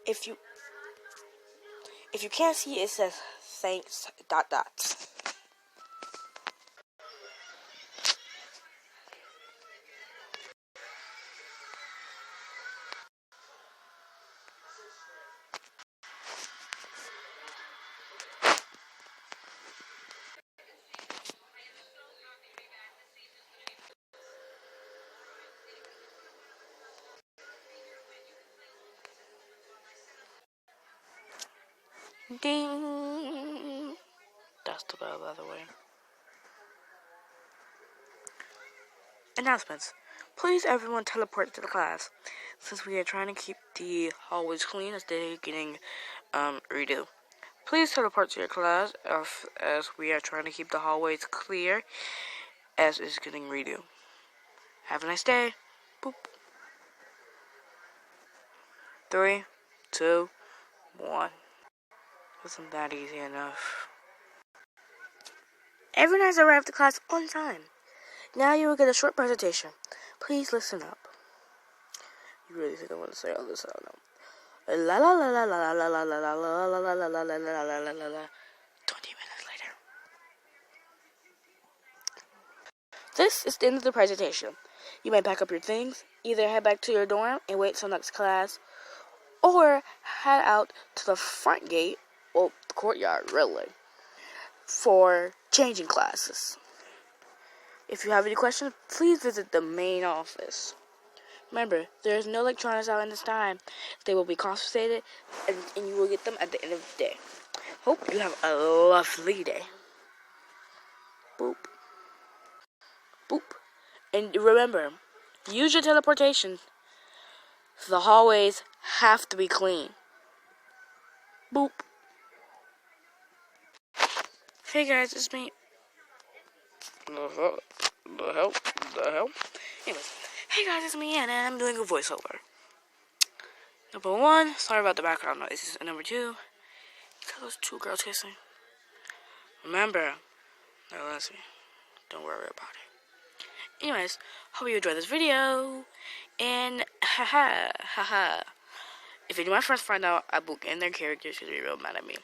If you can't see, it says thanks ... Ding. That's the bell, by the way. Announcements. Please, everyone, teleport to the class, since we are trying to keep the hallways clean as they're getting redo. Please teleport to your class as we are trying to keep the hallways clear as it's getting redo. Have a nice day. Boop. 3, 2, 1. Wasn't that easy enough? Everyone has arrived to class on time. Now you will get a short presentation. Please listen up. You really think I want to say all this out now? La la la la la la la la la la la la la la la la la la. 20 minutes later. This is the end of the presentation. You may pack up your things, either head back to your dorm and wait till next class, or head out to the front gate, well, the courtyard, really, for changing classes. If you have any questions, please visit the main office. Remember, there is no electronics out in this time. They will be confiscated, and you will get them at the end of the day. Hope you have a lovely day. Boop. Boop. And remember, use your teleportation. The hallways have to be clean. Boop. Hey guys, it's me. The hell? Anyways, hey guys, it's me, and I'm doing a voiceover. Number 1, sorry about the background noises. And number 2, those 2 girls kissing. Remember, they're lesbian. Don't worry about it. Anyways, hope you enjoyed this video. And haha. If any of my friends find out I book in their characters, she'll be real mad at me.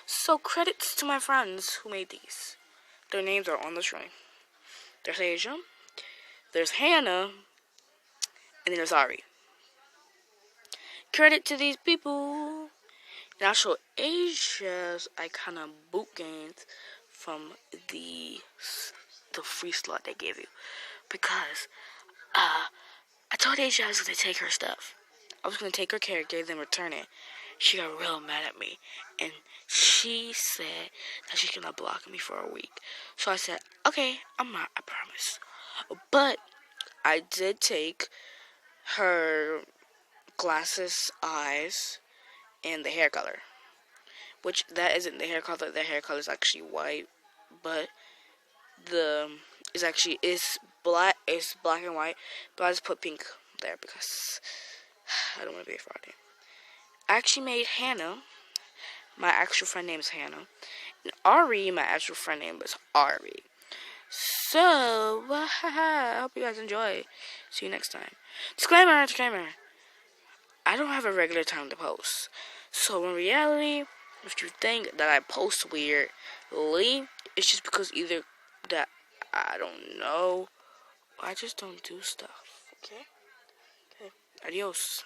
So credits to my friends who made these. Their names are on the screen. There's Asia, there's Hannah, and then there's Ari. Credit to these people. And I'll show Asia's iconic boot gains from the free slot they gave you. Because I told Asia I was going to take her stuff. I was going to take her character, then return it. She got real mad at me. And she said that she's going to block me for a week. So I said, okay, I'm not, I promise. But I did take her glasses, eyes, and the hair color. Which, that isn't the hair color. The hair color is actually white. But it's black. It's black and white. But I just put pink there because I don't want to be a fraud. I actually made Hannah. My actual friend name is Hannah. And Ari, my actual friend name is Ari. So, I hope you guys enjoy. See you next time. Disclaimer. I don't have a regular time to post. So, in reality, if you think that I post weirdly, it's just because either that I don't know, or I just don't do stuff. Okay? Adios.